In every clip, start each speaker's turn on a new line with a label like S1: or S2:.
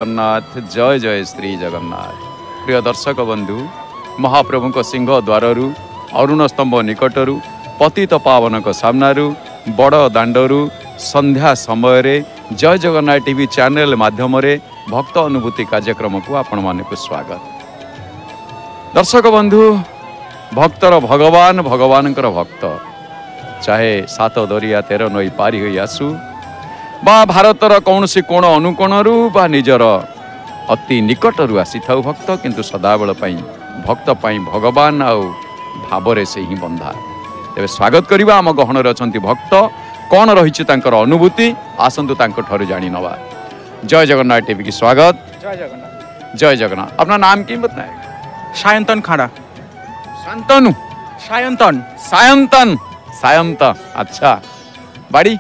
S1: जगन्नाथ जय जय श्री जगन्नाथ। प्रिय दर्शक बंधु, महाप्रभु सिंह द्वारु अरुण स्तंभ निकटरू पतित पावन सामनारू बड़ दाण्डरू संध्या समय जय जगन्नाथ टीवी चैनल माध्यम भक्त अनुभूति कार्यक्रम को आपण मानक स्वागत। दर्शक बंधु, भक्तर भगवान भगवान भक्त चाहे सात दरिया 13 नई पारी हो आसू बा भारतर कौन सी कोण अनुकोणरू बा निजर अति निकटरू आसी था भक्त, किंतु सदाबेल भक्त पाई भगवान आउ भावरे से ही बंधा। तेरे स्वागत करवा आम गहन अच्छा भक्त कौन रही अनुभूति आसतु ठार जानी नवा। जय जगन्नाथ टीवी की स्वागत।
S2: जय जगन्नाथ।
S1: जय जगन्नाथ। अपना नाम की बताए?
S2: सायंतन खाड़ा।
S1: शांतनु?
S2: सायंतन।
S1: सायंतन। सायंत। अच्छा। बाड़ी?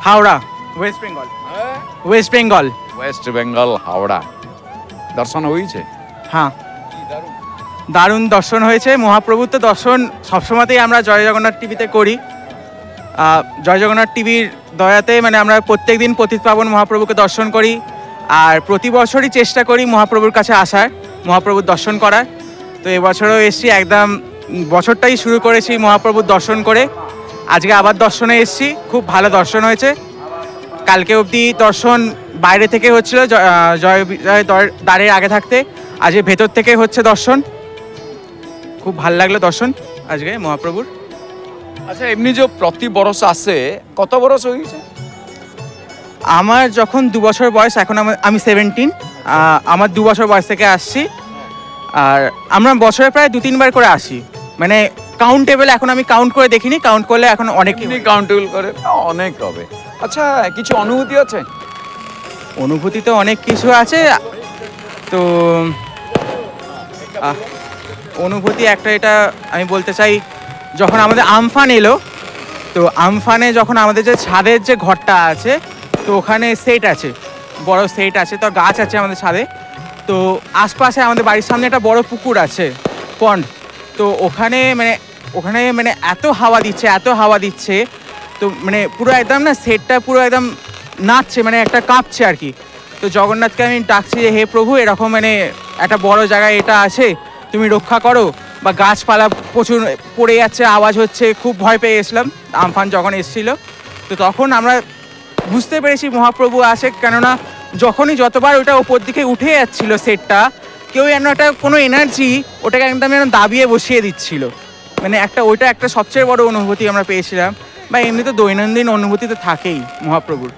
S2: हावड़ा, वेस्ट बेंगल। वेस्ट बेंगल।
S1: वेस्ट बेंगल हावड़ा। दर्शन हुई छे?
S2: हाँ, दारुण दर्शन হয়েছে। মহাপ্রভুর তো দর্শন সবসময়তেই আমরা জয় জগন্নাথ টিভিতে করি। জয় জগন্নাথ টিভির দয়াতে মানে আমরা প্রত্যেকদিন পতিত পাবন মহাপ্রভুকে দর্শন করি, আর প্রতি বছরই চেষ্টা করি মহাপ্রভুর কাছে আসার, মহাপ্রভুর দর্শন করার। তো এবছরও এসেছি, একদম বছরটাই শুরু করেছি মহাপ্রভুর দর্শন করে। আজকে আবার দর্শনে এসেছি, খুব ভালো দর্শন হয়েছে। কালকে অবধি দর্শন বাইরে থেকে হচ্ছিল, জয় দ্বারের আগে থাকতে, আজকে ভেতর থেকে হচ্ছে দর্শন। খুব ভালো লাগলো দর্শন আজকে মহাপ্রভুর।
S1: আচ্ছা, এমনি যে প্রতি বরস আসে, কত বরস হয়েছে?
S2: আমার যখন 2 বছর বয়স, এখন আমি 17, আমার 2 বছর বয়স থেকে আসছি। আর আমরা বছরে প্রায় 2-3 বার করে আসি, মানে কাউন্টেবল এখন আমি কাউন্ট করে দেখিনি, কাউন্ট করলে এখন অনেক
S1: কাউন্টেবল করে অনেক হবে। আচ্ছা, কিছু অনুভূতি আছে?
S2: অনুভূতি তো অনেক কিছু আছে। তো অনুভূতি একটা এটা আমি বলতে চাই, যখন আমাদের আমফান এলো, তো আমফানে যখন আমাদের যে ছাদের যে ঘরটা আছে, তো ওখানে সেট আছে, বড় সেট আছে, তো গাছ আছে আমাদের ছাদে। তো আশপাশে আমাদের বাড়ির সামনে একটা বড় পুকুর আছে, পন্ড। তো ওখানে মানে এত হাওয়া দিচ্ছে, তো মানে পুরো একদম না সেটটা পুরো একদম নাচছে, মানে একটা কাঁপছে আর কি। তো জগন্নাথকে আমি ডাকছি যে হে প্রভু, এরকম মানে একটা বড় জায়গায় এটা আছে, তুমি রক্ষা করো। বা গাছপালা প্রচুর পড়ে যাচ্ছে, আওয়াজ হচ্ছে, খুব ভয় পেয়ে গেছিলাম আমফান যখন এসেছিলো। তো তখন আমরা বুঝতে পেরেছি মহাপ্রভু আসে, কেননা যখনই যতবার ওটা ওপর দিকে উঠে যাচ্ছিলো সেটটা, কেউ যেন একটা কোনো এনার্জি ওটাকে একদম যেন দাবিয়ে বসিয়ে দিচ্ছিল। মানে ওইটা একটা সবচেয়ে বড় অনুভূতি আমরা পেয়েছিলাম। বা এমনি তো দৈনন্দিন অনুভূতি তো থাকেই মহাপ্রভুর।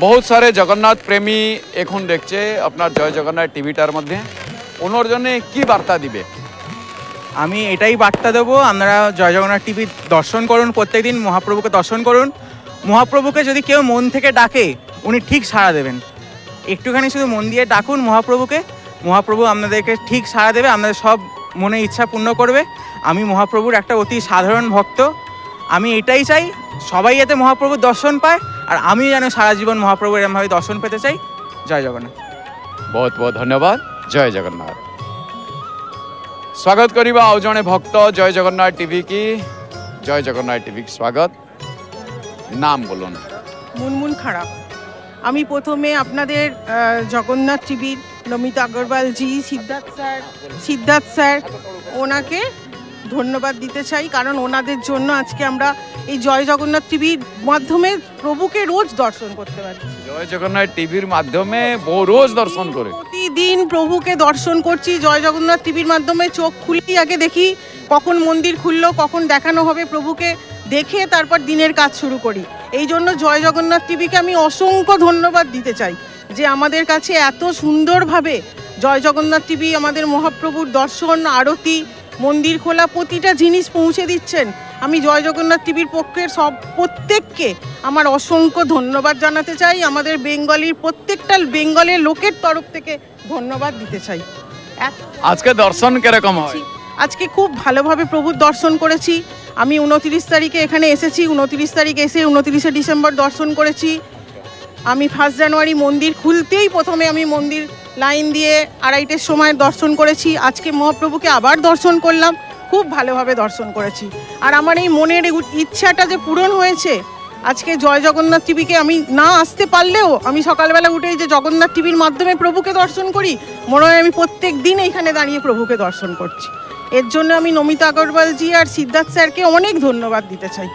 S1: बहुत सारे जगन्नाथ प्रेमी এখন দেখছে আপনার জয় জগন্নাথ টিভিটার মধ্যে, ওনার জন্য কি বার্তা দিবে?
S2: আমি এটাই বার্তা দেবো, আপনারা জয় জগন্নাথ টিভি দর্শন করুন, প্রত্যেকদিন মহাপ্রভুকে দর্শন করুন। মহাপ্রভুকে যদি কেউ মন থেকে ডাকে, উনি ঠিক সাড়া দেবেন। একটুখানি শুধু মন দিয়ে ডাকুন মহাপ্রভুকে, মহাপ্রভু আপনাদেরকে ঠিক সাড়া দেবে, আপনাদের সব মনে ইচ্ছা পূর্ণ করবে। আমি মহাপ্রভুর একটা অতি সাধারণ ভক্ত, আমি এটাই চাই সবাই যাতে মহাপ্রভুর দর্শন পায়, আর আমি যেন সারা জীবন মহাপ্রভুর এরমভাবে দর্শন পেতে চাই। জয় জগন্নাথ।
S1: बहुत बहुत धन्यवाद। जय जगन्नाथ। स्वागत करिबा आउ जणे भक्त जय जगन्नाथ टीवी की। जय जगन्नाथ टीवी की स्वागत। नाम बोलुन।
S3: মুনমুন খাড়া। আমি প্রথমে আপনাদের জগন্নাথ টিভির নমিতা আগরওয়ালজি, সিদ্ধার্থ স্যার ওনাকে ধন্যবাদ দিতে চাই, কারণ ওনাদের জন্য আজকে আমরা এই জয় জগন্নাথ টিভির মাধ্যমে প্রভুকে রোজ দর্শন করতে পারছি।
S1: জয় জগন্নাথ টিভির মাধ্যমে রোজ দর্শন করে
S3: প্রতিদিন প্রভুকে দর্শন করছি জয় জগন্নাথ টিভির মাধ্যমে। চোখ খুলেই আগে দেখি কখন মন্দির খুললো, কখন দেখানো হবে, প্রভুকে দেখে তারপর দিনের কাজ শুরু করি। এই জন্য জয় জগন্নাথ টিভিকে আমি অসংখ্য ধন্যবাদ দিতে চাই যে আমাদের কাছে এত সুন্দরভাবে জয় জগন্নাথ টিভি আমাদের মহাপ্রভুর দর্শন, আরতি, মন্দির খোলা প্রতিটা জিনিস পৌঁছে দিচ্ছেন। আমি জয় জগন্নাথ টিভির পক্ষের প্রত্যেককে আমার অসংখ্য ধন্যবাদ জানাতে চাই। আমাদের প্রত্যেকটা বেঙ্গলের লোকের তরফ থেকে ধন্যবাদ দিতে চাই।
S1: আজকে দর্শন কিরকম হয়?
S3: আজকে খুব ভালোভাবে প্রভুর দর্শন করেছি। আমি 29 তারিখে এখানে এসেছি, 29 তারিখ এসে 29শে ডিসেম্বর দর্শন করেছি। আমি 1 জানুয়ারি মন্দির খুলতেই প্রথমে আমি মন্দির লাইন দিয়ে 2:30টার সময় দর্শন করেছি। আজকে মহাপ্রভুকে আবার দর্শন করলাম, খুব ভালোভাবে দর্শন করেছি। আর আমার এই মনের ইচ্ছাটা যে পূরণ হয়েছে, আজকে জয় জগন্নাথ টিভিকে আমি না আসতে পারলেও আমি সকালবেলা উঠে এই যে জগন্নাথ টিভির মাধ্যমে প্রভুকে দর্শন করি, মনে হয় আমি প্রত্যেক দিন এইখানে দাঁড়িয়ে প্রভুকে দর্শন করছি। এর জন্য আমি নমিতা আগরওয়ালজি আর সিদ্ধার্থ স্যারকে অনেক ধন্যবাদ দিতে চাই।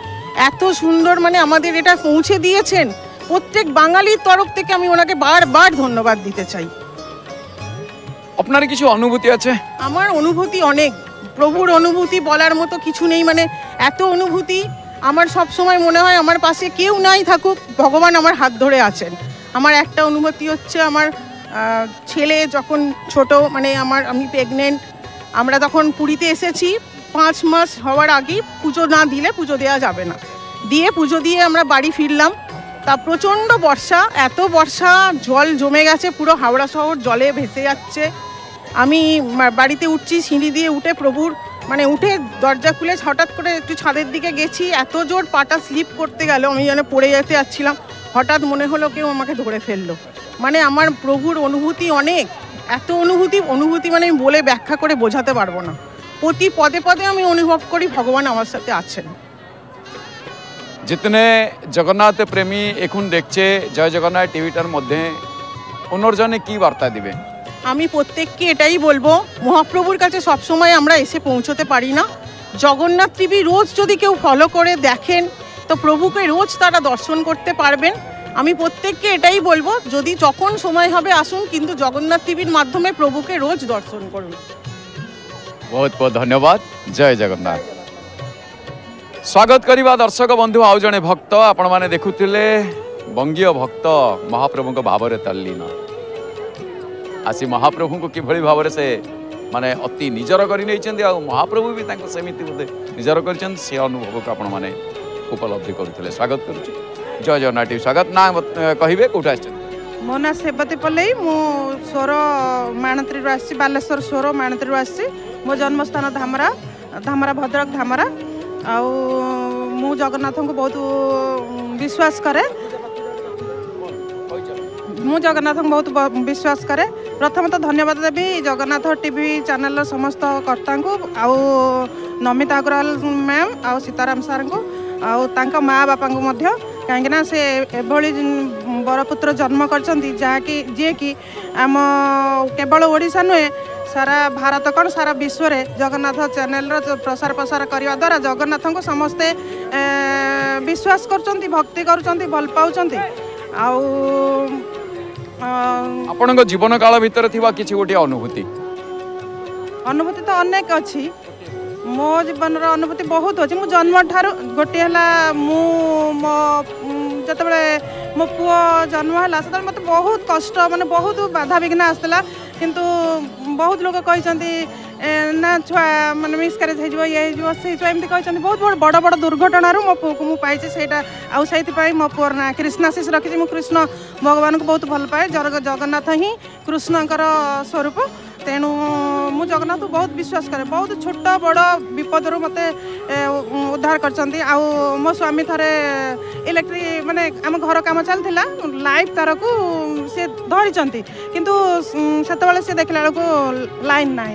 S3: এত সুন্দর মানে আমাদের এটা পৌঁছে দিয়েছেন, প্রত্যেক বাঙালির তরফ থেকে আমি ওনাকে বারবার ধন্যবাদ দিতে চাই।
S1: আপনার কিছু অনুভূতি আছে?
S3: আমার অনুভূতি অনেক, প্রভুর অনুভূতি বলার মতো কিছু নেই। মানে এত অনুভূতি, আমার সব সময় মনে হয় আমার পাশে কেউ নাই থাকুক, ভগবান আমার হাত ধরে আছেন। আমার একটা অনুভূতি হচ্ছে, আমার ছেলে যখন ছোট, মানে আমি প্রেগনেন্ট, আমরা তখন পুরীতে এসেছি 5 মাস হওয়ার আগেই, পুজো না দিলে পুজো দেওয়া যাবে না, দিয়ে পুজো দিয়ে আমরা বাড়ি ফিরলাম। তা প্রচণ্ড বর্ষা, এত বর্ষা, জল জমে গেছে, পুরো হাওড়া শহর জলে ভেসে যাচ্ছে। আমি বাড়িতে উঠছি, সিঁড়ি দিয়ে উঠে প্রভুর মানে উঠে দরজা খুলে হঠাৎ করে একটু ছাদের দিকে গেছি, এত জোর পাটা স্লিপ করতে গেল, আমি যেন পড়ে যেতে যাচ্ছিলাম। হঠাৎ মনে হলো কেউ আমাকে ধরে ফেললো। মানে আমার প্রভুর অনুভূতি অনেক, এত অনুভূতি মানে আমি বলে ব্যাখ্যা করে বোঝাতে পারবো না। প্রতি পদে পদে আমি অনুভব করি ভগবান আমার সাথে আছেন।
S1: जितने जगन्नाथ प्रेमी এখন দেখছে জয় জগন্নাথ টিভিটার মধ্যে, অন্যজনে কি বার্তা দিবে?
S3: আমি প্রত্যেককে এটাই বলবো, মহাপ্রভুর কাছে সবসময় আমরা এসে পৌঁছতে পারি না। জগন্নাথ টিভি রোজ যদি কেউ ফলো করে দেখেন তো প্রভুকে রোজ তারা দর্শন করতে পারবেন। আমি প্রত্যেককে এটাই বলবো, যদি যখন সময় হবে আসুন, কিন্তু জগন্নাথ টিভির মাধ্যমে প্রভুকে রোজ দর্শন করুন।
S1: बहुत बहुत धन्यवाद। जय जगन्नाथ। स्वागत करिबा दर्शक बंधु आउ जने भक्त, आपण माने देखुथिले बंगीय भक्त महाप्रभु को भावरे तल्लीन आसी महाप्रभु को किभଳି भावरे से माने अति निजर करि नैचंदी, आ महाप्रभु भी तांको समिति बोधे निजर करचंद, से अनुभव को आपण माने उपलब्धि करुथिले। स्वागत करूची। जय जगन्नाथ टीवी स्वागत। ना कहिबे कोठा आछन?
S4: मो ना सेवती पल्लई, मु सोर माणत्री आसी, बालेश्वर सोर माणत्री आसी। मो जन्मस्थान धामरा, धामरा भद्रक धामरा। आउ मु जगन्नाथ को बहुत विश्वास करे, मु जगन्नाथ को बहुत विश्वास करे। प्रथम तो धन्यवाद देवी जगन्नाथ टीवी चैनल समस्त कर्ता को, आउ नमिता अग्रवाल मैम, आउ सीताराम सार को, आउ तांका माँ बापा को मध्य, कहीं से एभली बरपुत्र जन्म करछंती जहाँकि जे कि आम केवल ओडिशा नुहे, सारा भारत कौन सारा विश्व रे जगन्नाथ चैनल प्रसार प्रसार करने द्वारा जगन्नाथ को समस्ते विश्वास करछंती, भक्ति करछंती, भल पाउछंती। आउ
S1: आपणको जीवन काल भितर थिबा किछि गोटे अनुभूति?
S4: अनुभूति तो अनेक अच्छी, मो जीवन अनुभूति बहुत अच्छी। मु जन्म ठार गोटे हला मु मो जतबे मो पुओ जन्म हला से मत बहुत कष्ट, माने बहुत बाधा विघ्न आसला, किंतु बहुत लोग कहते ना छुआ माने मिसकारेज हो ये एमती कहते बहुत बड़ बड़ दुर्घटना मो पुओ को पाई से आउ से मो पुअर ना कृष्णाशीष रखी। मु कृष्ण भगवान को बहुत भल पाए, जगन्नाथ ही कृष्णकर स्वरूप, तेणु मु जगन्नाथ बहुत विश्वास करे। बहुत छोट बड़ विपद मत उद्धार कर। मो स्वामी थे इलेक्ट्रिक माने आम घर कम चलता लाइट तार को सी धरी, किंतु से देखला बेलू लाइन ना,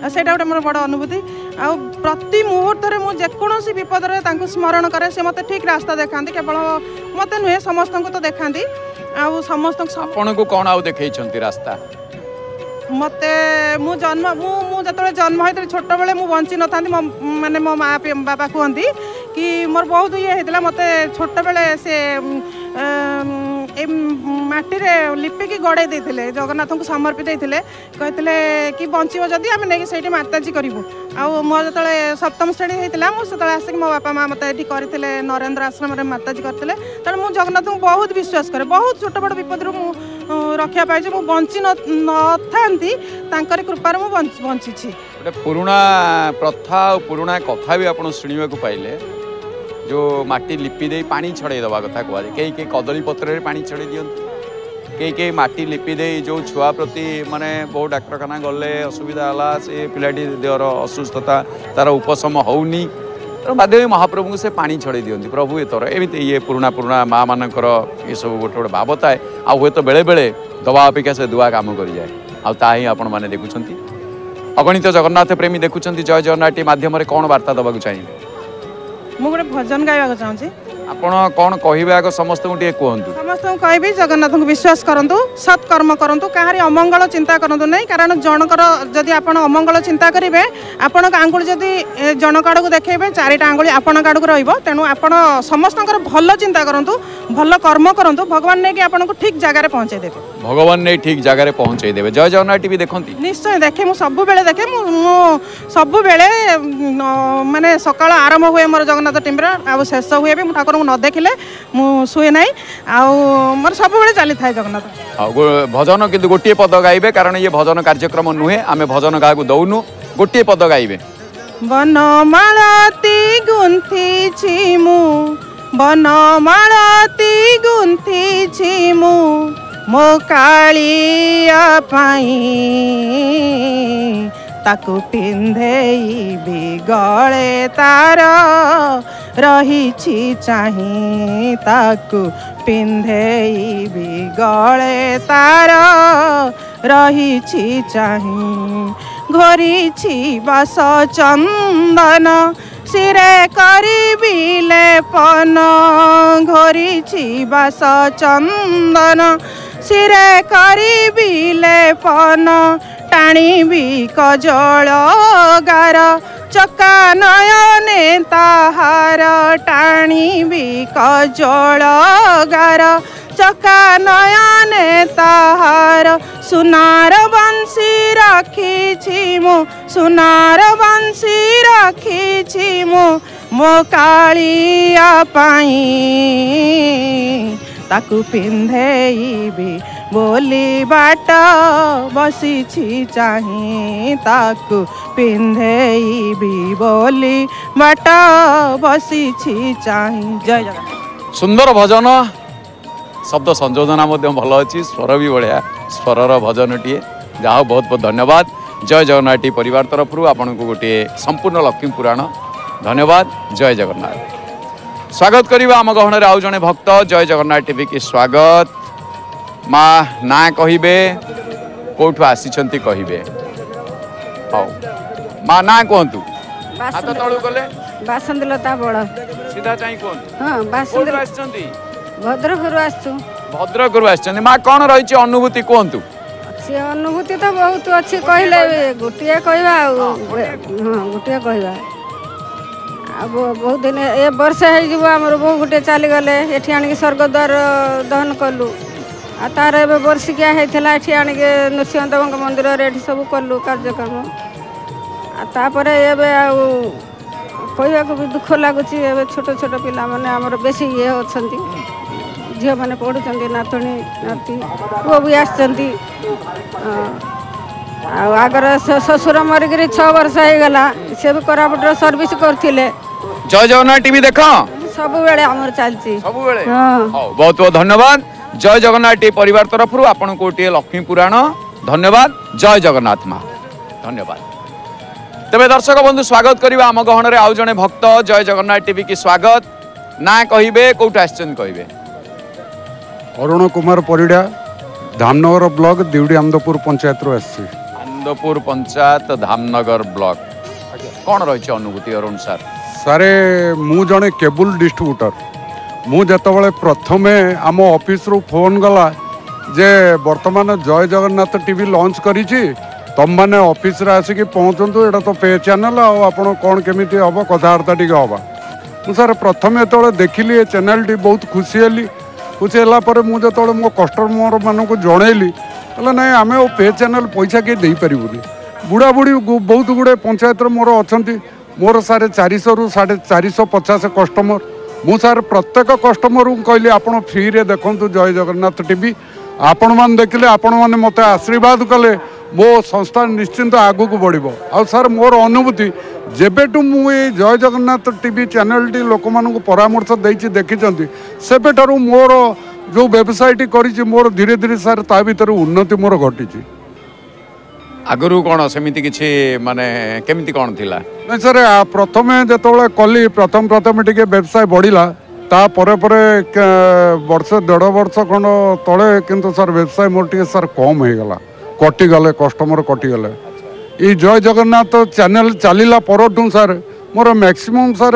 S4: से गोटे मोर बड़ अनुभूति। आउ प्रति मुहूर्त में जेकोसी विपद स्मरण करे, से मत ठीक रास्ता देखा, केवल मत नुहे समस्त को तो देखा। आउ समस्त
S1: को कौन आउ देखै रास्ता?
S4: मत मु जन्म मु जो जन्म होती छोट बेले मु बंची न था, माने मो माँ बाबा कहती कि मोर बहुत ये होता, मत छोट बेले से माटी रे लिपिकी गड़े देते जगन्नाथ को समर्पित देते, कहते कि बंचब जदि आम नहीं से माताजी करूँ। आउ मो जो सप्तम श्रेणी होता मुझे आसिक मो बापा माँ मत ये करते नरेंद्र आश्रम माताजी करते, तेणु मुझे जगन्नाथ को बहुत विश्वास करे। बहुत छोट बड़ विपद रु रक्षा पाई, मु बंची न था कृपार मु बंची।
S1: गोटे पुराणा प्रथा और पुराणा कथा भी आपड़ शुणा पाइले, जो माटी लिपि दे पानी छड़े दवा कथा कह, कई कई कदली पत्र पानी छड़े दिखती, कई कई माटी लिपि दे जो छुआ प्रति माने बहुत डाक्तरखाना गले असुविधा है, से पिलाटी देहर असुस्थता तार उपशम होनी, बाध्य महाप्रभु को से पानी छड़े दिखती प्रभु एथर एमती ये पुराणा पुराणा माँ मानकर ये सब गोटे गोटे भाव थाए। आ हूँ तो बेले बेले दवा अपेक्षा से दुआ काम कर जाए, आ ही आपण मैंने देखुं अगणित जगन्नाथ प्रेमी देखुं जय जगन्नाथ माध्यम कौन वार्ता दवा चाहिए?
S4: मु गोटे भजन गाइबा चाहूँगी।
S1: ଆପଣ କ'ଣ କହିବେ ଆଗ ସମସ୍ତଙ୍କୁ ଟିକେ କୁହନ୍ତୁ।
S4: ସମସ୍ତଙ୍କୁ କହିବି ଜଗନ୍ନାଥଙ୍କୁ ବିଶ୍ୱାସ କରନ୍ତୁ, ସତ୍କର୍ମ କରନ୍ତୁ, କାହାରି ଅମଙ୍ଗଳ ଚିନ୍ତା କରନ୍ତୁ ନାହିଁ। କାରଣ ଜଣଙ୍କର ଯଦି ଆପଣ ଅମଙ୍ଗଳ ଚିନ୍ତା କରିବେ, ଆପଣଙ୍କ ଆଙ୍ଗୁଳି ଯଦି ଜଣକ ଆଡ଼କୁ ଦେଖେଇବେ, ଚାରିଟା ଆଙ୍ଗୁଳି ଆପଣଙ୍କ ଆଡ଼କୁ ରହିବ। ତେଣୁ ଆପଣ ସମସ୍ତଙ୍କର ଭଲ ଚିନ୍ତା କରନ୍ତୁ, ଭଲ କର୍ମ କରନ୍ତୁ, ଭଗବାନ ନେଇକି ଆପଣଙ୍କୁ ଠିକ୍ ଜାଗାରେ ପହଞ୍ଚାଇ ଦେବେ।
S1: ଭଗବାନ ନେଇ ଠିକ୍ ଜାଗାରେ ପହଞ୍ଚାଇ ଦେବେ। ଜୟ ଜଗନ୍ନାଥ ଟିଭି ଦେଖନ୍ତି?
S4: ନିଶ୍ଚୟ ଦେଖେ, ମୁଁ ସବୁବେଳେ ଦେଖେ। ମୁଁ ସବୁବେଳେ ମାନେ ସକାଳ ଆରମ୍ଭ ହୁଏ ମୋର ଜଗନ୍ନାଥ ଟିଭିର, ଆଉ ଶେଷ ହୁଏ ବି। ମୁଁ ଠାକୁରଙ୍କୁ ନ ଦେଖିଲେ ମୁଁ ଶୁଏ ନାହିଁ, ଆଉ ମୋର ସବୁବେଳେ ଚାଲିଥାଏ ଜଗନ୍ନାଥ।
S1: ଭଜନ କିନ୍ତୁ ଗୋଟିଏ ପଦ ଗାଇବେ, କାରଣ ଇଏ ଭଜନ କାର୍ଯ୍ୟକ୍ରମ ନୁହେଁ, ଆମେ ଭଜନ କାହାକୁ ଦଉନୁ। ଗୋଟିଏ ପଦ ଗାଇବେ।
S4: ବନମାଳତି ଗୁନ୍ଥିଛି ମୁଁ, ବନମାଳତି ଗୁନ୍ଥିଛି ମୁଁ, ମୋ କାଳିଆ ପାଇଁ ତାକୁ ପିନ୍ଧେଇବି ଗଳେ ତାର ରହିଛି ଚାହିଁ, ତାକୁ ପିନ୍ଧେଇବି ଗଳେ ତାର ରହିଛି ଚାହିଁ। ଘୋରିଛି ବାସ ଚନ୍ଦନ ଶିରେ କରିବି ଲେପନ, ଘୋରିଛି ବାସ ଚନ୍ଦନ ଶିରେ କରିବି ଲେପନ, ଟାଣିବି କଜଳ ଗାର ଚକା ନୟନେ ତାହାର, ଟାଣିବି କଜଳ ଗାର ଚକା ନୟନେ ତାହାର। ସୁନାର ବଂଶୀ ରଖିଛି ମୁଁ, ସୁନାର ବଂଶୀ ରଖିଛି ମୁଁ, ମୋ କାଳିଆ ପାଇଁ ତାକୁ ପିନ୍ଧେଇବି ବୋଲି ବାଟ ବସିଛି ଚାହିଁ, ତାକୁ ପିନ୍ଧେଇବି ବୋଲି ବାଟ ବସିଛି ଚାହିଁ। ଜୟ ଜଗନ୍ନାଥ।
S1: ସୁନ୍ଦର ଭଜନ, ଶବ୍ଦ ସଂଯୋଜନା ମଧ୍ୟ ଭଲ ଅଛି, ସ୍ୱର ବି ବଢ଼ିଆ, ସ୍ୱରର ଭଜନଟିଏ। ଯାହା ହଉ, ବହୁତ ବହୁତ ଧନ୍ୟବାଦ। ଜୟ ଜଗନ୍ନାଥ ଟିଭି ପରିବାର ତରଫରୁ ଆପଣଙ୍କୁ ଗୋଟିଏ ସମ୍ପୂର୍ଣ୍ଣ ଲକ୍ଷ୍ମୀ ପୁରାଣ। ଧନ୍ୟବାଦ। ଜୟ ଜଗନ୍ନାଥ। ସ୍ୱାଗତ କରିବା ଆମ ଗହଣରେ ଆଉ ଜଣେ ଭକ୍ତ। ଜୟ ଜଗନ୍ନାଥ ଟିଭି କି ସ୍ୱାଗତ। ମା ନାଁ କହିବେ, କୋଉଠୁ ଆସିଛନ୍ତି କହିବେ। ହଉ ମା ନାଁ କୁହନ୍ତୁ। ହାତ ତଳକୁ କଲେ।
S5: ବାସନ୍ତୀଲତା ବଳ।
S1: ସିଧା ଚାହିଁ କୁହନ୍ତୁ।
S5: ହଁ,
S1: କୋଉଠୁ ଆସିଛନ୍ତି?
S5: ଭଦ୍ରକରୁ ଆସିଛୁ।
S1: ଭଦ୍ରକରୁ ଆସିଛନ୍ତି। ମା କ'ଣ ରହିଛି ଅନୁଭୂତି କୁହନ୍ତୁ।
S5: ସେ ଅନୁଭୂତି ତ ବହୁତ ଅଛି, କହିଲେ ଗୋଟିଏ କହିବା ଆଉ। ହଁ, ଗୋଟିଏ କହିବା। ଆଉ ବହୁତ ଦିନ ଏ ବର୍ଷେ ହେଇଯିବ ଆମର ବୋଉ ଗୋଟେ ଚାଲିଗଲେ, ଏଠି ଆଣିକି ସ୍ୱର୍ଗଦ୍ୱାର ଦହନ କଲୁ। ଆଉ ତାର ଏବେ ବର୍ଷିକିଆ ହେଇଥିଲା, ଏଠି ଆଣିକି ନୃସିଂହଦେବଙ୍କ ମନ୍ଦିରରେ ଏଠି ସବୁ କଲୁ କାର୍ଯ୍ୟକ୍ରମ। ଆଉ ତାପରେ ଏବେ ଆଉ କହିବାକୁ ବି ଦୁଃଖ ଲାଗୁଛି। ଏବେ ଛୋଟ ଛୋଟ ପିଲାମାନେ ଆମର ବେଶୀ ଇଏ ଅଛନ୍ତି, ଝିଅମାନେ ପଢ଼ୁଛନ୍ତି, ନାତୁଣୀ ନାତି ପୁଅ ବି ଆସିଛନ୍ତି। ଆଉ ଆଗର ଶ୍ୱଶୁର ମରିକିରି 6 ବର୍ଷ ହେଇଗଲା, ସେ ବି କୋରାପୁଟର ସର୍ଭିସ କରୁଥିଲେ।
S1: ଜୟ ଜଗନ୍ନାଥ ଟିଭି ଦେଖ
S5: ସବୁବେଳେ ଆମର ଚାଲିଛି,
S1: ସବୁବେଳେ।
S5: ହଁ।
S1: ହଉ, ବହୁତ ବହୁତ ଧନ୍ୟବାଦ। ଜୟ ଜଗନ୍ନାଥ ଟିଭି ପରିବାର ତରଫରୁ ଆପଣଙ୍କୁ ଗୋଟିଏ ଲକ୍ଷ୍ମୀ ପୁରାଣ। ଧନ୍ୟବାଦ। ଜୟ ଜଗନ୍ନାଥ ମା। ଧନ୍ୟବାଦ। ତେବେ ଦର୍ଶକ ବନ୍ଧୁ, ସ୍ୱାଗତ କରିବା ଆମ ଗହଣରେ ଆଉ ଜଣେ ଭକ୍ତ। ଜୟ ଜଗନ୍ନାଥ ଟିଭି କି ସ୍ୱାଗତ। ନାଁ କହିବେ, କୋଉଠୁ ଆସିଛନ୍ତି କହିବେ।
S6: ଅରୁଣ କୁମାର ପରିଡ଼ା, ଧାମନଗର ବ୍ଲକ ଦିଉଡ଼ି ଆନ୍ଦପୁର ପଞ୍ଚାୟତରୁ ଆସିଛି।
S1: ଆନ୍ଦପୁର ପଞ୍ଚାୟତ, ଧାମନଗର ବ୍ଲକ। କ'ଣ ରହିଛି ଅନୁଭୂତି ଅରୁଣ ସାର୍?
S6: ସାରେ, ମୁଁ ଜଣେ କେବୁଲ ଡିଷ୍ଟ୍ରିବ୍ୟୁଟର। ମୁଁ ଯେତେବେଳେ ପ୍ରଥମେ ଆମ ଅଫିସରୁ ଫୋନ୍ ଗଲା ଯେ ବର୍ତ୍ତମାନ ଜୟ ଜଗନ୍ନାଥ ଟିଭି ଲଞ୍ଚ କରିଛି, ତୁମମାନେ ଅଫିସରେ ଆସିକି ପହଞ୍ଚନ୍ତୁ, ଏଇଟା ତ ପେ ଚ୍ୟାନେଲ୍, ଆଉ ଆପଣ କ'ଣ କେମିତି ହେବ କଥାବାର୍ତ୍ତା ଟିକେ ହେବା। ମୁଁ ସାର୍ ପ୍ରଥମେ ଯେତେବେଳେ ଦେଖିଲି ଏ ଚ୍ୟାନେଲ୍ଟି ବହୁତ ଖୁସି ହେଲି। ଖୁସି ହେଲା ପରେ ମୁଁ ଯେତେବେଳେ ମୋ କଷ୍ଟମରମାନଙ୍କୁ ଜଣେଇଲି, କହିଲେ ନାଇଁ, ଆମେ ଆଉ ପେ ଚ୍ୟାନେଲ୍ ପଇସା କିଏ ଦେଇପାରିବୁନି। ବୁଢ଼ାବୁଢ଼ୀ ବହୁତ ଗୁଡ଼ିଏ ପଞ୍ଚାୟତରେ ମୋର ଅଛନ୍ତି। ମୋର ସାର୍ 400ରୁ 450 କଷ୍ଟମର। ମୁଁ ସାର୍ ପ୍ରତ୍ୟେକ କଷ୍ଟମରଙ୍କୁ କହିଲି, ଆପଣ ଫ୍ରିରେ ଦେଖନ୍ତୁ ଜୟ ଜଗନ୍ନାଥ ଟିଭି। ଆପଣମାନେ ଦେଖିଲେ, ଆପଣମାନେ ମୋତେ ଆଶୀର୍ବାଦ କଲେ, ମୋ ସଂସ୍ଥା ନିଶ୍ଚିନ୍ତ ଆଗକୁ ବଢ଼ିବ। ଆଉ ସାର୍, ମୋର ଅନୁଭୂତି, ଯେବେଠୁ ମୁଁ ଏଇ ଜୟ ଜଗନ୍ନାଥ ଟିଭି ଚ୍ୟାନେଲ୍ଟି ଲୋକମାନଙ୍କୁ ପରାମର୍ଶ ଦେଇଛି, ଦେଖିଛନ୍ତି, ସେବେଠାରୁ ମୋର ଯେଉଁ ବ୍ୟବସାୟଟି କରିଛି, ମୋର ଧୀରେ ଧୀରେ ସାର୍ ତା ଭିତରେ ଉନ୍ନତି ମୋର ଘଟିଛି।
S1: ଆଗରୁ କ'ଣ ସେମିତି କିଛି ମାନେ କେମିତି କ'ଣ ଥିଲା?
S6: ନାଇଁ ସାର୍, ପ୍ରଥମେ ଯେତେବେଳେ କଲି, ପ୍ରଥମେ ଟିକେ ବ୍ୟବସାୟ ବଢ଼ିଲା। ତାପରେ ପରେ ବର୍ଷେ 1.5 ବର୍ଷ ଖଣ୍ଡ ତଳେ କିନ୍ତୁ ସାର୍ ବ୍ୟବସାୟ ମୋର ଟିକେ ସାର୍ କମ୍ ହେଇଗଲା, କଟିଗଲେ, କଷ୍ଟମର କଟିଗଲେ। ଏଇ ଜୟ ଜଗନ୍ନାଥ ଚ୍ୟାନେଲ୍ ଚାଲିଲା ପରଠୁ ସାର୍ मोर मैक्सिमम सर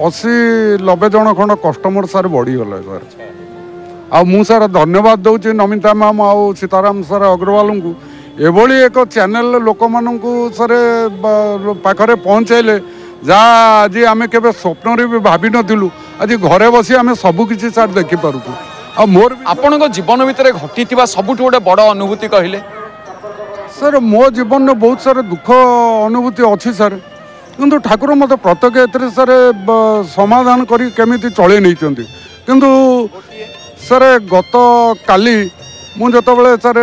S6: 80-90 जन खंड कस्टमर सर बढ़ीगले सर आ मु सर धन्यवाद दूसरी नमिता मैम आउ सीताराम सर अग्रवाल को एभली एक चैनल लोक मानू सर पाखरे पहुँचाइले जहाँ आज आम के स्वप्न भी भावी नथिलु आज घरे बसी आम सबकि सर देखिपु आ मोर
S1: आपण जीवन भितर घटी सबुठ गोटे बड़ अनुभूति कहले
S6: सर मो जीवन में बहुत सारे दुख अनुभूति अच्छी सर किंतु ठाकुर मत प्रत्येक एथरे सर समाधान करी केमिति चले नहीं किंतु सर गत काली मुझे सर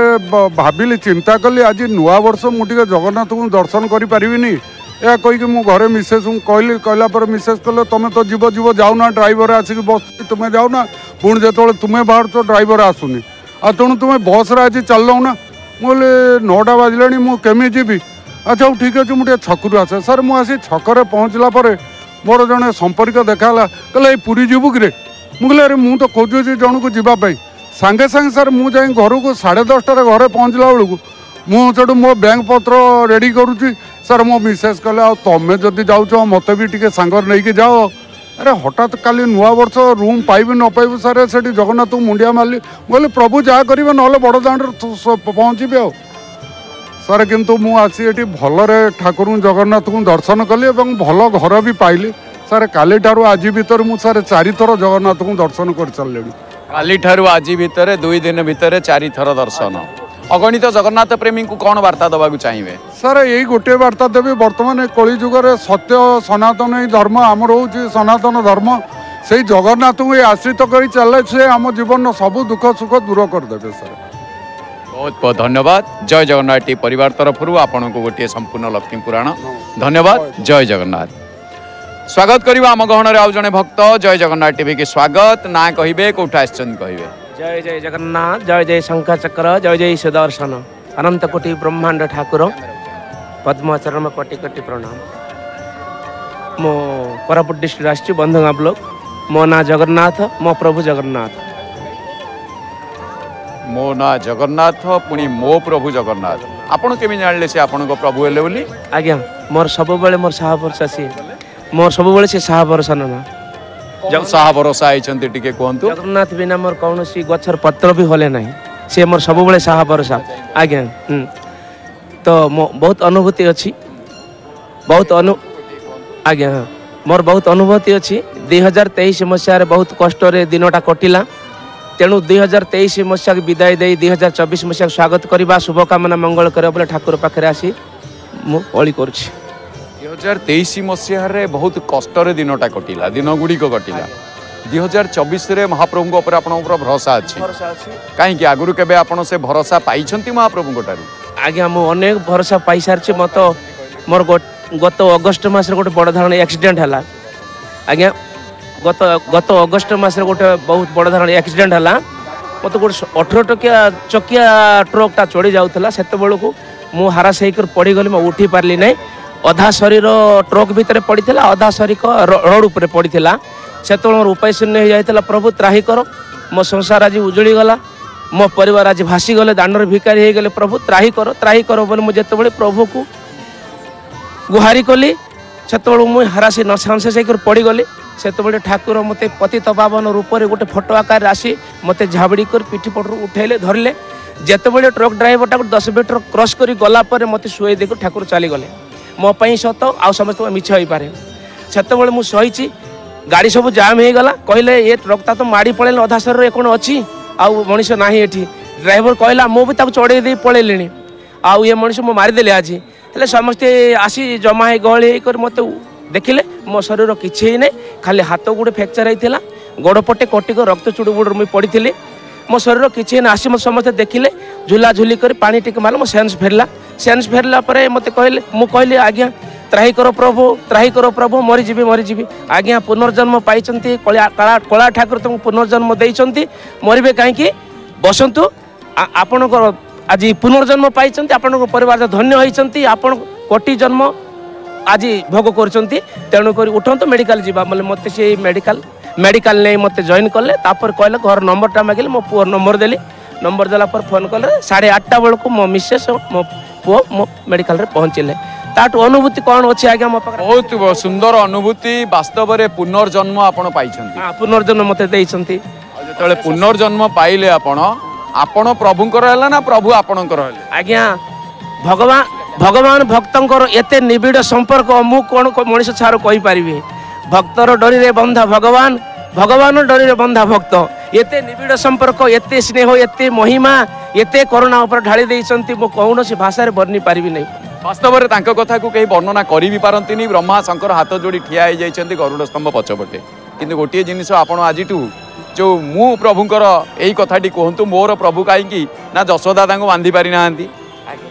S6: भाविली चिंता कली आज नुआ वर्ष मुझे जगन्नाथ को दर्शन करें या कहीकि मु घरे मिसेस कहली कहला पर मिसेस कहले तुम तो जीव जीव जाऊना ड्राइवर आसिक बस तुम्हें जाऊना पुणी जो तुम्हें बाहर तो ड्राइवर आसुनी आ तेणु तुम्हें बस रे आज चल ना मुझे 9टा बाजिलानी मुझे जीवी अच्छा ठीक अच्छे मुझे छकु आसे सर मुझे छकरे पहुँचला मोर जड़े संपर्क देखाला कहले पुरी जीवु कि मुझे अरे मुझे तो खोजुची जन को जीवाई सांगे सांगे सर मुझे घर को 10:30 घरे पहुँचला बेलू मुझे मो बैंक पत्र रेडी करुच्ची सर मो मिसेस कहले आ तमें जदि जाऊ मत भी टे सांगर नहीं जाओ अरे हठात काली नुआ वर्ष रूम पाइबी न पाइबी सर से जगन्नाथ को मुंडिया मारली बोले प्रभु जहाँ करेंगे ना बड़ दाण्ड पहुँचबी आ सर किंतु मु आसी एटी भलरे ठाकुर जगन्नाथ को दर्शन कली और भल घर भी पाइली सर काली ठारू आज भीतर मु सर 4 थर जगन्नाथ को दर्शन कर सारे
S1: काली ठारू आज भीतर 2 दिन भीतर 4 थर दर्शन अगणित जगन्नाथ प्रेमी को कौन वार्ता दबा चाहिए
S6: सर यही गोटे वार्ता देवी बर्तमान कली जुगर सत्य सनातन ही धर्म आमर हूँ सनातन धर्म से जगन्नाथ को आश्रित कर चले से आम जीवन सब दुख सुख दूर करदे सर
S1: बहुत बहुत धन्यवाद जय जगन्नाथ टी परिवार तरफ आपन को गोटे संपूर्ण लक्ष्मी पुराण धन्यवाद जय जगन्नाथ स्वागत करवा आम गहन आउ जड़े भक्त जय जगन्नाथ टीवी के स्वागत ना कहे कौट आसन कहे
S7: जय जय जगन्नाथ जय जय शंख चक्र जय जय सुदर्शन अनंत कोटि ब्रह्मांड ठाकुर पद्मचरण में कोटि कोटि प्रणाम मो कोरापुट डिस्ट्रिक्ट आसची बंधुगा ब्लॉक मो ना जगन्नाथ मो प्रभु जगन्नाथ
S1: मो ना जगन्नाथ पुणी मो प्रभु जगन्नाथ आपण केमी जानले से आपण को प्रभु हेले बोली
S7: आज्ञा मोर सब बेले मोर साहा भरोसा सी मोर सब बेले से साहा भरोसा ना
S1: जब साहा भरोसा आइछंती टिके कहंतु
S7: जगन्नाथ बिना मोर कौनसी गछर पत्र भी हले नहीं से मोर सब बेले साहा भरोसा आज्ञा तो बहुत अनुभूति अच्छी बहुत आज्ञा हाँ मोर बहुत अनुभूति अच्छी 2023 मसीह बहुत कष्ट दिनटा कटिला तेणु 2023 मसीह विदाय दे 2024 मसीह स्वागत करवा शुभकामना मंगल कर बोले ठाकुर पाखे आसी मुझी कर
S1: 2023 मसीह बहुत कष्टर दिनटा कटिला दिन गुड़िक कटिला 2024 महाप्रभु उपर आपनकर भरोसा अच्छी कहीं आगुरी केबे आपण से भरोसा पाइछंती महाप्रभु ठारू
S7: आज्ञा मु अनेक भरोसा पाई सारी मत मोर गत अगस्ट मास गोटे बड़ धरण एक्सीडेंट है आज्ञा गत अगस्ट मास गोटे बहुत बड़ धरण एक्सीडेंट है मत गोटे 18 चकिया ट्रकटा चढ़ी जाऊला से बेलू मु हारास होकर पड़गली मैं उठी पार्ली ना अधा शरीर ट्रक भितर पड़ा अधा शरीर रोड उपर पड़ा से मोर उपाय शून्य हो जाता प्रभु त्राही कर मो संसार आज उजुड़ी गला मो परिवार आज भासी गले दांडर भिकारी हो गले प्रभु त्राही कर बोले मुझे जिते प्रभु को गुहारी कली से मुझे हारासी नशांश होकर पड़गली से ठाकुर मत पतित पावन रूप से गोटे फोटो आकार आसी मत झाबड़ी कर पिठी पटू उठेले धरले जिते ट्रक ड्राइवरटा 10 मीटर क्रॉस कर गलापर मत शुए देकर ठाकुर चलीगले मो सत आ समस्त मिछ हो पारे से मुझे सही गाड़ी सब जाम हो गला कहले ये ट्रकटा तो माड़ी पड़े अधा शरीर कौन अच्छी आउ मनीष ना ये ड्राइवर कहला मुझे चढ़े दे पलैली आउ ये मनीष मुझे मारिदेली आज हेल्ले समस्ते आसी जमा हो गहली होकर मत देखिले मो शरीर किसी ना खाली हाथ गोटे फ्रैक्चर होता गोड़ पटे कटिक रक्त चुड़ बुड़ मुझे पड़ी मो शरीर किसी ना आसी मत समस्ते देखिले झुला झुली कर पानी टिके मारे मो सेन्स फेरला मत कहले मु कहली आज्ञा त्राही कर प्रभु मरीजी आज्ञा पुनर्जन्म पाई कला ठाकुर तुमको पुनर्जन्म देइचंती मरबे कहीं बसंतु आपण आज पुनर्जन्म पाई आपण परिवार धन्य होती आपण कोटि जन्म आज भोग करचंती तेणुक उठंतु मेडिकल जीवा बोले मत से मेडिकल नहीं मत जॉइन कले कहले घर नंबरटा मागिले मो पुअर नंबर देली नंबर देला पर फोन कले 8:30 बेलू मो मिसेस मो पुओ मो मेडिकल रे पहुँचले ताटू अनुभूति कौन अच्छे आज्ञा मो पाखरे
S1: बहुत सुंदर अनुभूति वास्तव में पुनर्जन्म आपण पाइछंती
S7: पुनर्जन्म मते देइछंती
S1: जेतले पुनर्जन्म पाइले आपण प्रभुंकर हैला ना प्रभु आपणकर हैले
S7: आज्ञा भगवान भगवान भक्तंकर एते निबिड़ संपर्क मु कौन मनीष छार कहि पारिबे भक्तर डरी रे बंधा भगवान भगवान डरी रे बंधा भक्त एते निबिड़ संपर्क एते स्नेह एते महिमा एते करुणा ऊपर ढाली देइछंती मो कौनसी भाषा रे वर्णि पारिबी नै
S1: वास्तव में तांको कथा को कहीं वर्णना करी भी पारंतिनी ब्रह्मा शंकर हाथ जोड़ी ठिया हो जाइछंती गरुड़ स्तंभ पछपटे किंतु गोटे जिनिस आपण आजिठू जो मु प्रभुंकर एई कथाटी कहंतु मोर प्रभु काईकी ना जशोदा तांको बांधी पारि नाहंती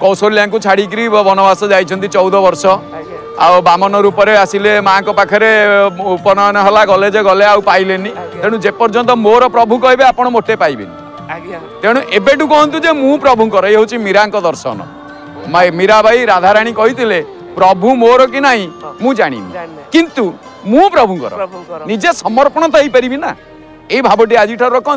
S1: कौशल्या को छाड़ी वनवास जाइछंती 14 वर्ष आ बामन रूप में आसिले माँ को पाखरे उपनयन हला गले जे गले आउ पाइलेनी तेणु जे पर्यंत मोर प्रभु कहबे आपण मोटे पाइबेनी तेणु एबेटू कहंतु जे मु प्रभुंकर ए होची मीरांक दर्शन मीराबाई राधाराणी कही प्रभु मोर कि नहीं मु जानी किंतु मु प्रभुंकर निजे समर्पण तो हो पारि ना ये भावटी आज रखु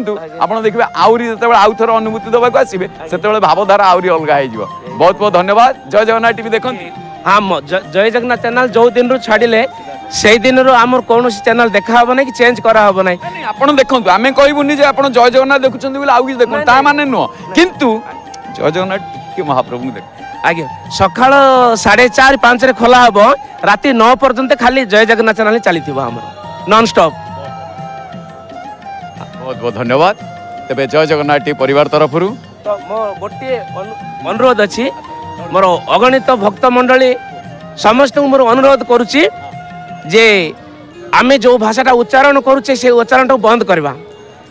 S1: आप देखिए आहरी जो आउ थर अनुभूति देवाक आसवे से भावधारा आहरी अलग हो बहुत बहुत धन्यवाद जय जगन्नाथ टीवी देखते
S7: हाँ जय जगन्नाथ चैनल जो दिन छाड़े से दिन आम कौन चैनल देखा ना कि चेंज करा ना
S1: आप देखो आम कहबूनी जय जगन्नाथ देखुं आउ कि देखो ता माने नुह किंतु जय जगन्नाथ महाप्रभु देख
S7: आज्ञा सका 4:30-5 रे खोला हम राति 9 पर्यंत खाली जय जगन्नाथ चैनल चली नॉन स्टॉप
S1: बहुत बहुत धन्यवाद तेरे जय जगन्नाथ टी परिवार तरफ
S7: तो मो गोटे अनुरोध अच्छी मोर अगणित भक्त मंडली समस्त मोर अनुरोध करुच्ची जे आमे जो भाषाटा उच्चारण करुचे से उच्चारण बंद करवा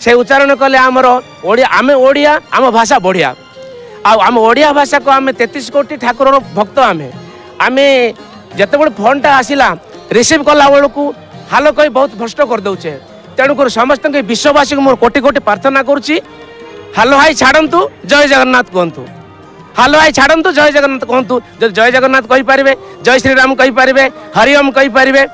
S7: से उच्चारण कले आमर ओडिया आमे ओडिया आम भाषा बढ़िया आम ओडिया भाषा को आम 33 कोटी ठाकुर भक्त आमे जिते फोनटा आसला रिसीव कला बेलू हाल कही बहुत भ्रष्ट कर दौचे तेणुक समस्त विश्ववासी को मोर कोटि कोटि प्रार्थना करुच्ची हालो हाई छाड़ू जय जगन्नाथ कहतु हालो हाई छाड़ू जय जगन्नाथ कहतु जय जगन्नाथ कही पारे जय श्रीराम कही पारे हरिओम कही पारे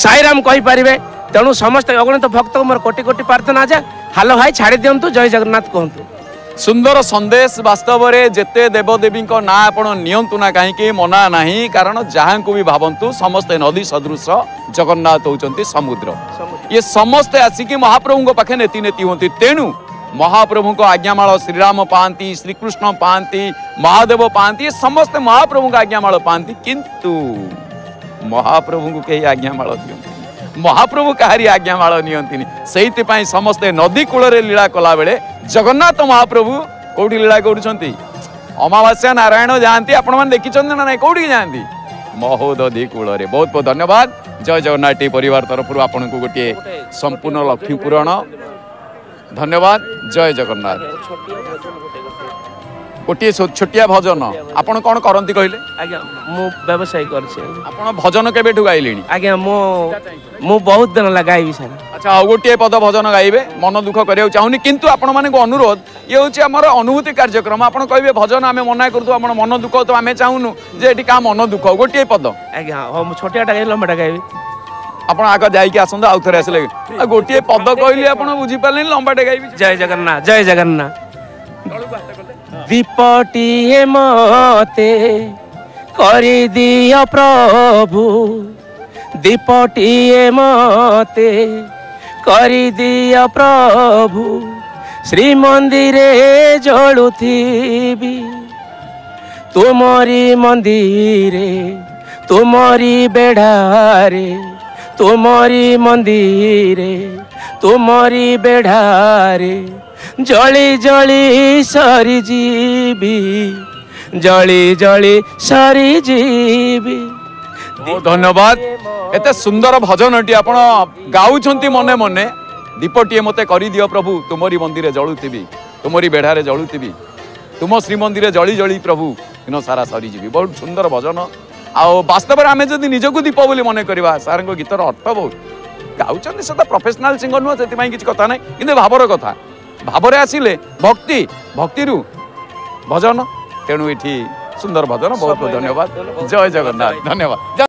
S7: साईराम कही पारे तेणु समस्त अगणित भक्त मोर कोटि कोटि प्रार्थना जा हालो हाई छाड़ी दिंतु जय जगन्नाथ कहतु
S1: सुंदर संदेश वास्तव में जेते देवदेवी ना आपण नियंतु ना कहीं मना नहीं कारण जहाँ को भी भावंतु समस्ते नदी सदृश जगन्नाथ होती समुद्र ये समस्ते आसिकी महाप्रभु पाखे नेति नेति होती तेणु महाप्रभु को आज्ञामाल श्रीराम पाती श्रीकृष्ण पाती महादेव पाती ये समस्ते महाप्रभु को आज्ञामाल पाती किंतु महाप्रभु को कहीं आज्ञामाल दिखती महाप्रभु कहारी आज्ञामाल नियंती से समस्ते नदी कूल लीला कला बेले जगन्नाथ महाप्रभु कौटी लीला करुँच अमावास्या नारायण जाती आपण मैंने देखी ना ना कौटी जाती महोदधि कूल बहुत बहुत धन्यवाद जय जगन्नाथ टी परिवार तरफ आपन को गोटे संपूर्ण लक्ष्मी पूरण धन्यवाद जय जगन्नाथ गोटे छोटिया भजन आपन कौन करती कहले
S7: आज्ञा मु व्यवसाय करछे
S1: आपन भजन केबेठु गाइलेनी
S7: आज्ञा मु बहुत दिन लगाई सर
S1: अच्छा गोटे पद भजन गाइबे मन दुख करिया चाहूनी किंतु आपण माने को अनुरोध ये होची हमर अनुभूति कार्यक्रम आपण कहबे भजन आमे मना करतु आपण मन दुख तो आमे चाहूनु जे एटी का मन दुख गोटे पद
S7: आज्ञा हो मु छोटियाटा गाइ लंबाटा गाइबे
S1: आपण आग जाई के आसंदा आउ थरे आसले गोटे पद कहली आपण बुझी पाले लंबाटे गाइबे
S7: जय जगन्नाथ जय जगन्नाथ दीपटिए मते करि दिया प्रभु दीपटिए मते करि दिया प्रभु श्री मंदिरे जलुथिबी तुमरी मंदिरे तुमरी बेढ़ारे तुमरी मंदिरे तुमरी बेढ़ारे जली जली सरी जीवी जली जली सरी जीवी
S1: बहुत धन्यवाद एते सुंदर भजनटी आपण गाउछंती मने मने दीपटिए मते करि दियो प्रभु तुमरी मंदिरे जलुथिबी तुमरी बेढ़ारे जलुथिबी तुम श्री मंदिरे जली जली प्रभु दिन सारा सरी जीवी बहुत सुंदर भजन आ वास्तव में आमे जदि निजको दीप बोली मने करबा सार गीतर अर्थ बहुत गाउछंती से प्रोफेशनल सिंगर नुह से किसी कथा ना कि भावर कथा भावरे आसिले भक्ति भक्तिरु भजन तेणु ये सुंदर भजन बहुत बहुत धन्यवाद जय जगन्नाथ धन्यवाद।